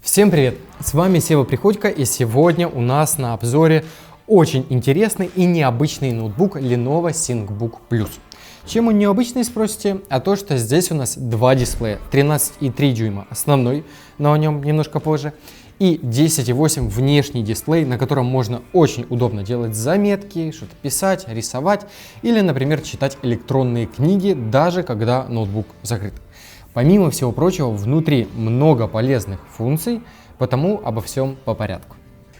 Всем привет! С вами Сева Приходько, и сегодня у нас на обзоре очень интересный и необычный ноутбук Lenovo ThinkBook Plus. Чем он необычный, спросите? А то, что здесь у нас два дисплея, 13,3 дюйма основной, но о нем немножко позже, и 10,8 внешний дисплей, на котором можно очень удобно делать заметки, что-то писать, рисовать или, например, читать электронные книги, даже когда ноутбук закрыт. Помимо всего прочего, внутри много полезных функций, потому обо всем по порядку.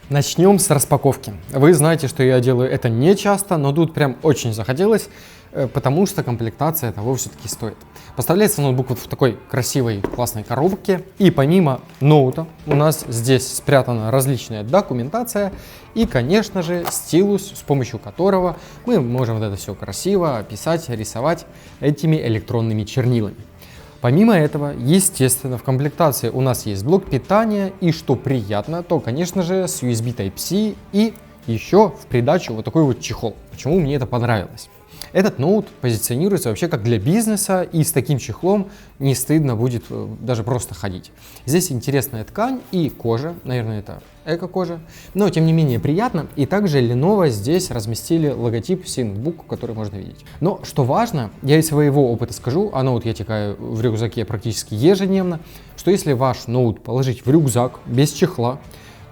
Начнем с распаковки. Вы знаете, что я делаю это не часто, но тут прям очень захотелось, потому что комплектация того все-таки стоит. Поставляется ноутбук вот в такой красивой, классной коробке. И помимо ноута у нас здесь спрятана различная документация и, конечно же, стилус, с помощью которого мы можем вот это все красиво писать, рисовать этими электронными чернилами. Помимо этого, естественно, в комплектации у нас есть блок питания и, что приятно, то, конечно же, с USB Type-C и еще в придачу вот такой вот чехол. Почему мне это понравилось? Этот ноут позиционируется вообще как для бизнеса, и с таким чехлом не стыдно будет даже просто ходить. Здесь интересная ткань и кожа, наверное, это эко-кожа, но тем не менее приятно. И также Lenovo здесь разместили логотип ThinkBook, который можно видеть. Но что важно, я из своего опыта скажу, а ноут я тягаю в рюкзаке практически ежедневно, что если ваш ноут положить в рюкзак без чехла,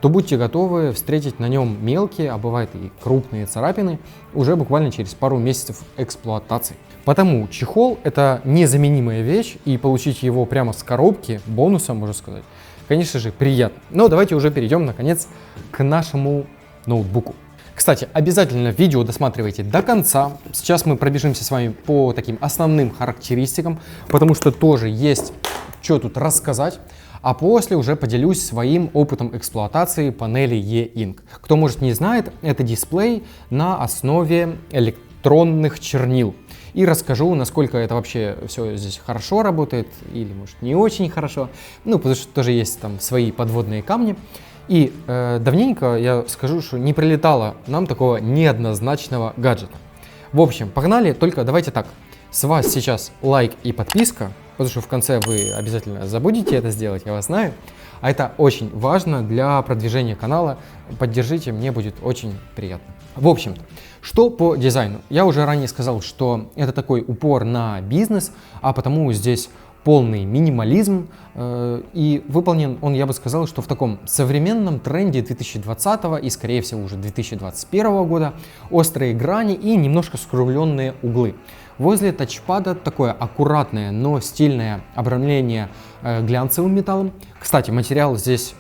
то будьте готовы встретить на нем мелкие, а бывает и крупные царапины уже буквально через пару месяцев эксплуатации. Потому чехол — это незаменимая вещь, и получить его прямо с коробки, бонусом, можно сказать, конечно же, приятно. Но давайте уже перейдем, наконец, к нашему ноутбуку. Кстати, обязательно видео досматривайте до конца. Сейчас мы пробежимся с вами по таким основным характеристикам, потому что тоже есть что тут рассказать. А после уже поделюсь своим опытом эксплуатации панели E-Ink. Кто, может, не знает, это дисплей на основе электронных чернил. И расскажу, насколько это вообще все здесь хорошо работает или, может, не очень хорошо. Ну, потому что тоже есть там свои подводные камни. И давненько, я скажу, что не прилетало нам такого неоднозначного гаджета. В общем, погнали, только давайте так. С вас сейчас лайк и подписка, потому что в конце вы обязательно забудете это сделать, я вас знаю. А это очень важно для продвижения канала. Поддержите, мне будет очень приятно. В общем-то, что по дизайну? Я уже ранее сказал, что это такой упор на бизнес, а потому здесь полный минимализм, и выполнен он, я бы сказал, что в таком современном тренде 2020 и, скорее всего, уже 2021 года. Острые грани и немножко скругленные углы. Возле тачпада такое аккуратное, но стильное обрамление глянцевым металлом. Кстати, материал здесь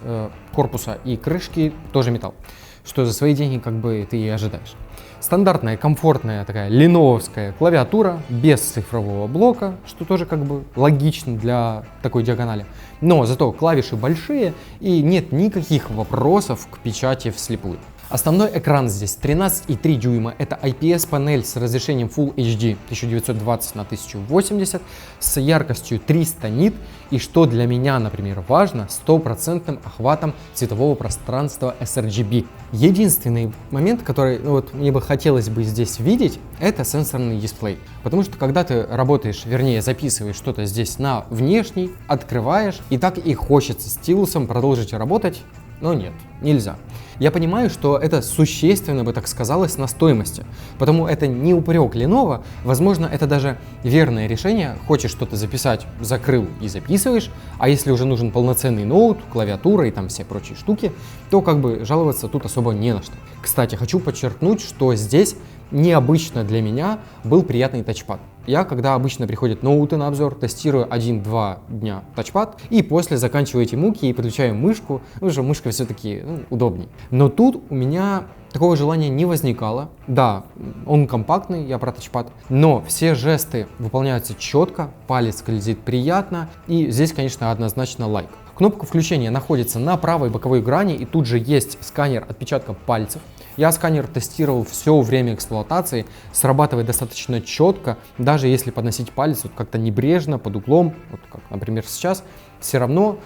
корпуса и крышки тоже металл, что за свои деньги как бы ты и ожидаешь. Стандартная, комфортная такая леновская клавиатура без цифрового блока, что тоже как бы логично для такой диагонали. Но зато клавиши большие и нет никаких вопросов к печати вслепую. Основной экран здесь 13,3 дюйма, это IPS-панель с разрешением Full HD 1920 на 1080 с яркостью 300 нит и, что для меня, например, важно, 100% охватом цветового пространства sRGB. Единственный момент, который мне бы хотелось бы здесь видеть, это сенсорный дисплей. Потому что когда ты работаешь, вернее записываешь что-то здесь на внешний, открываешь, и так и хочется стилусом продолжить работать, но нет, нельзя. Я понимаю, что это существенно бы так сказалось на стоимости, потому это не упрек Lenovo, возможно, это даже верное решение. Хочешь что-то записать, закрыл и записываешь, а если уже нужен полноценный ноут, клавиатура и там все прочие штуки, то как бы жаловаться тут особо не на что. Кстати, хочу подчеркнуть, что здесь необычно для меня был приятный тачпад. Я, когда обычно приходят ноуты на обзор, тестирую 1-2 дня тачпад и после заканчиваю эти муки и подключаю мышку, потому что мышка все-таки удобней. Но тут у меня такого желания не возникало. Да, он компактный, я про тачпад, но все жесты выполняются четко, палец скользит приятно, и здесь, конечно, однозначно лайк. Кнопка включения находится на правой боковой грани, и тут же есть сканер отпечатков пальцев. Я сканер тестировал все время эксплуатации, срабатывает достаточно четко, даже если подносить палец как-то небрежно, под углом, вот как, например, сейчас, все равно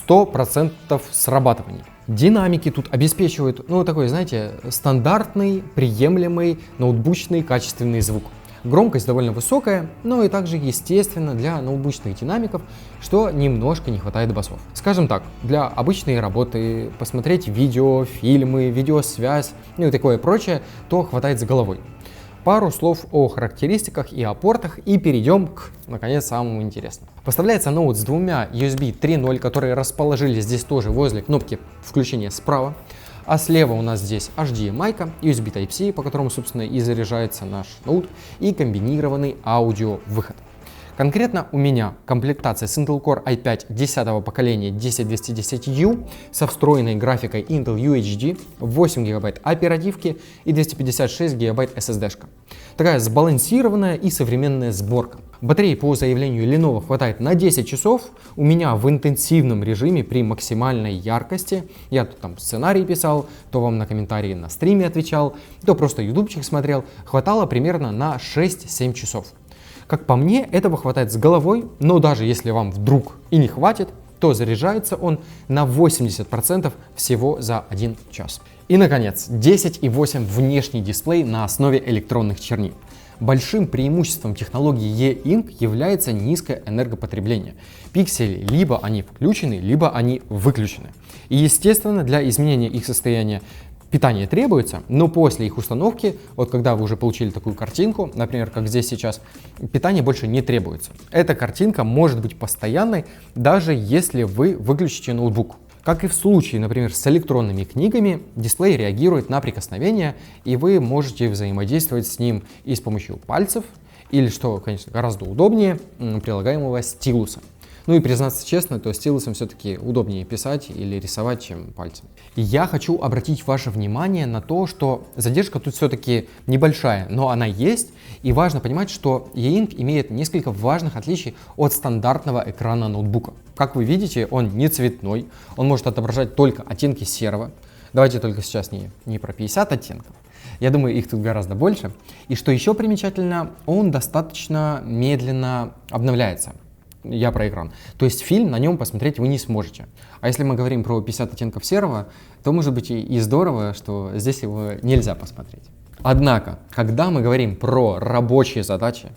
100% срабатывания. Динамики тут обеспечивают, такой, знаете, стандартный, приемлемый, ноутбучный, качественный звук. Громкость довольно высокая, но и также естественно для ноутбучных динамиков, что немножко не хватает басов. Скажем так, для обычной работы, посмотреть видео, фильмы, видеосвязь, ну и такое прочее, то хватает с головой. Пару слов о характеристиках и о портах и перейдем к, наконец, самому интересному. Поставляется ноут с двумя USB 3.0, которые расположились здесь тоже возле кнопки включения справа. А слева у нас здесь HDMI, USB Type-C, по которому, собственно, и заряжается наш ноут, и комбинированный аудиовыход. Конкретно у меня комплектация с Intel Core i5 10 поколения 10210U со встроенной графикой Intel UHD, 8 ГБ оперативки и 256 ГБ SSD-шка. Такая сбалансированная и современная сборка. Батареи по заявлению Lenovo хватает на 10 часов. У меня в интенсивном режиме при максимальной яркости. Я тут там сценарий писал, то вам на комментарии на стриме отвечал, то просто ютубчик смотрел. Хватало примерно на 6-7 часов. Как по мне, этого хватает с головой, но даже если вам вдруг и не хватит, то заряжается он на 80% всего за 1 час. И, наконец, 10,8 внешний дисплей на основе электронных чернил. Большим преимуществом технологии E-Ink является низкое энергопотребление. Пиксели либо они включены, либо они выключены. И, естественно, для изменения их состояния питание требуется, но после их установки, вот когда вы уже получили такую картинку, например, как здесь сейчас, питание больше не требуется. Эта картинка может быть постоянной, даже если вы выключите ноутбук. Как и в случае, например, с электронными книгами, дисплей реагирует на прикосновение, и вы можете взаимодействовать с ним и с помощью пальцев, или, что, конечно, гораздо удобнее, прилагаемого стилуса. Ну и признаться честно, то стилусом все-таки удобнее писать или рисовать, чем пальцем. И я хочу обратить ваше внимание на то, что задержка тут все-таки небольшая, но она есть. И важно понимать, что E-Ink имеет несколько важных отличий от стандартного экрана ноутбука. Как вы видите, он не цветной, он может отображать только оттенки серого. Давайте только сейчас не про 50 оттенков. Я думаю, их тут гораздо больше. И что еще примечательно, он достаточно медленно обновляется. Я про экран. То есть фильм на нем посмотреть вы не сможете. А если мы говорим про 50 оттенков серого, то может быть и здорово, что здесь его нельзя посмотреть. Однако, когда мы говорим про рабочие задачи,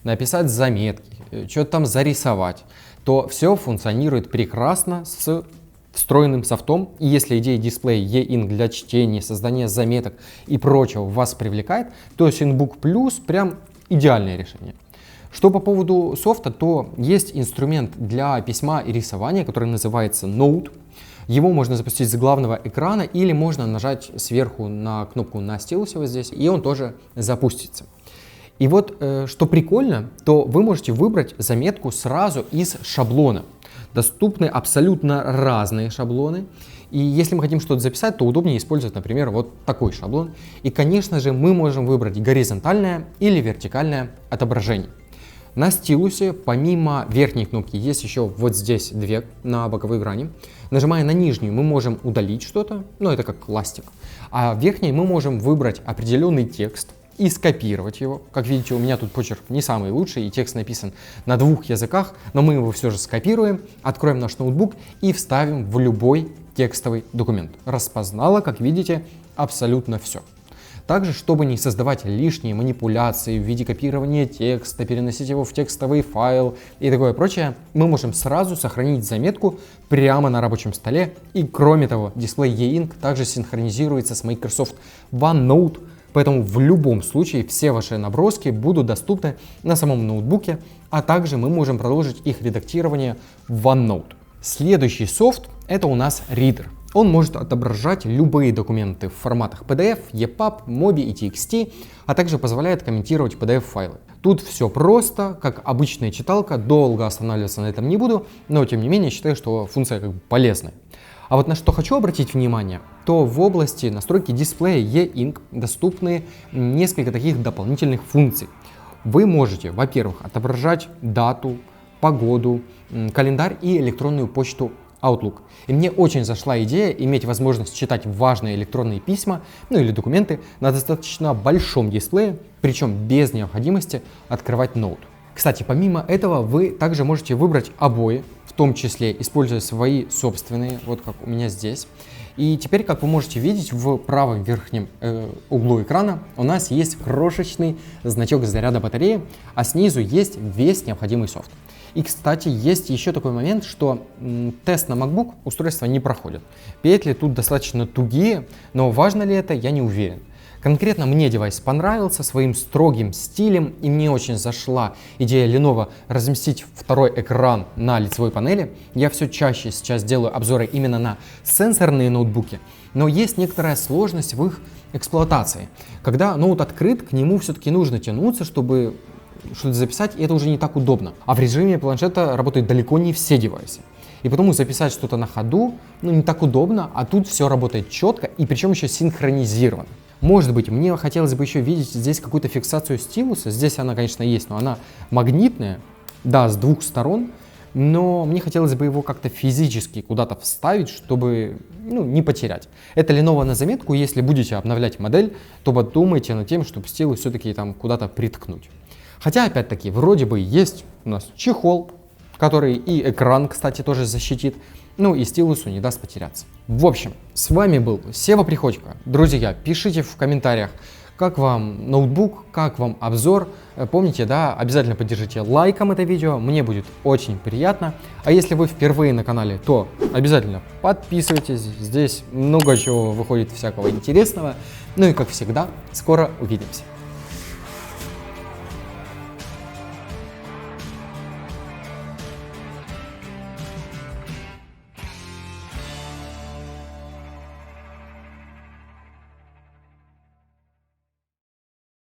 написать заметки, что-то там зарисовать, то все функционирует прекрасно с встроенным софтом. И если идея дисплея E-Ink для чтения, создания заметок и прочего вас привлекает, то ThinkBook Plus прям идеальное решение. Что по поводу софта, то есть инструмент для письма и рисования, который называется Note. Его можно запустить с главного экрана или можно нажать сверху на кнопку на стилусе вот здесь, и он тоже запустится. И вот, что прикольно, то вы можете выбрать заметку сразу из шаблона. Доступны абсолютно разные шаблоны. И если мы хотим что-то записать, то удобнее использовать, например, вот такой шаблон. И, конечно же, мы можем выбрать горизонтальное или вертикальное отображение. На стилусе, помимо верхней кнопки, есть еще вот здесь две на боковой грани. Нажимая на нижнюю, мы можем удалить что-то, но это как ластик. А в верхней мы можем выбрать определенный текст и скопировать его. Как видите, у меня тут почерк не самый лучший, и текст написан на 2 языках, но мы его все же скопируем, откроем наш ноутбук и вставим в любой текстовый документ. Распознала, как видите, абсолютно все. Также, чтобы не создавать лишние манипуляции в виде копирования текста, переносить его в текстовый файл и такое прочее, мы можем сразу сохранить заметку прямо на рабочем столе. И кроме того, дисплей E-Ink также синхронизируется с Microsoft OneNote, поэтому в любом случае все ваши наброски будут доступны на самом ноутбуке, а также мы можем продолжить их редактирование в OneNote. Следующий софт — это у нас Reader. Он может отображать любые документы в форматах PDF, EPUB, MOBI и TXT, а также позволяет комментировать PDF-файлы. Тут все просто, как обычная читалка, долго останавливаться на этом не буду, но тем не менее считаю, что функция как бы полезная. А вот на что хочу обратить внимание, то в области настройки дисплея E-Ink доступны несколько таких дополнительных функций. Вы можете, во-первых, отображать дату, погоду, календарь и электронную почту Outlook. И мне очень зашла идея иметь возможность читать важные электронные письма, ну или документы на достаточно большом дисплее, причем без необходимости открывать ноут. Кстати, помимо этого вы также можете выбрать обои, в том числе используя свои собственные, вот как у меня здесь. И теперь, как вы можете видеть, в правом верхнем углу экрана у нас есть крошечный значок заряда батареи, а снизу есть весь необходимый софт. И, кстати, есть еще такой момент, что тест на MacBook устройство не проходит. Петли тут достаточно тугие, но важно ли это, я не уверен. Конкретно мне девайс понравился своим строгим стилем, и мне очень зашла идея Lenovo разместить второй экран на лицевой панели. Я все чаще сейчас делаю обзоры именно на сенсорные ноутбуки, но есть некоторая сложность в их эксплуатации. Когда ноут открыт, к нему все-таки нужно тянуться, чтобы что-то записать, и это уже не так удобно. А в режиме планшета работают далеко не все девайсы. И потому записать что-то на ходу, не так удобно, а тут все работает четко, и причем еще синхронизировано. Может быть, мне хотелось бы еще видеть здесь какую-то фиксацию стилуса. Здесь она, конечно, есть, но она магнитная, да, с двух сторон. Но мне хотелось бы его как-то физически куда-то вставить, чтобы не потерять. Это Lenovo на заметку. Если будете обновлять модель, то подумайте над тем, чтобы стилус все-таки там куда-то приткнуть. Хотя, опять-таки, вроде бы есть у нас чехол, который и экран, кстати, тоже защитит. И стилусу не даст потеряться. В общем, с вами был Сева Приходько. Друзья, пишите в комментариях, как вам ноутбук, как вам обзор. Помните, да, обязательно поддержите лайком это видео, мне будет очень приятно. А если вы впервые на канале, то обязательно подписывайтесь. Здесь много чего выходит всякого интересного. И как всегда, скоро увидимся.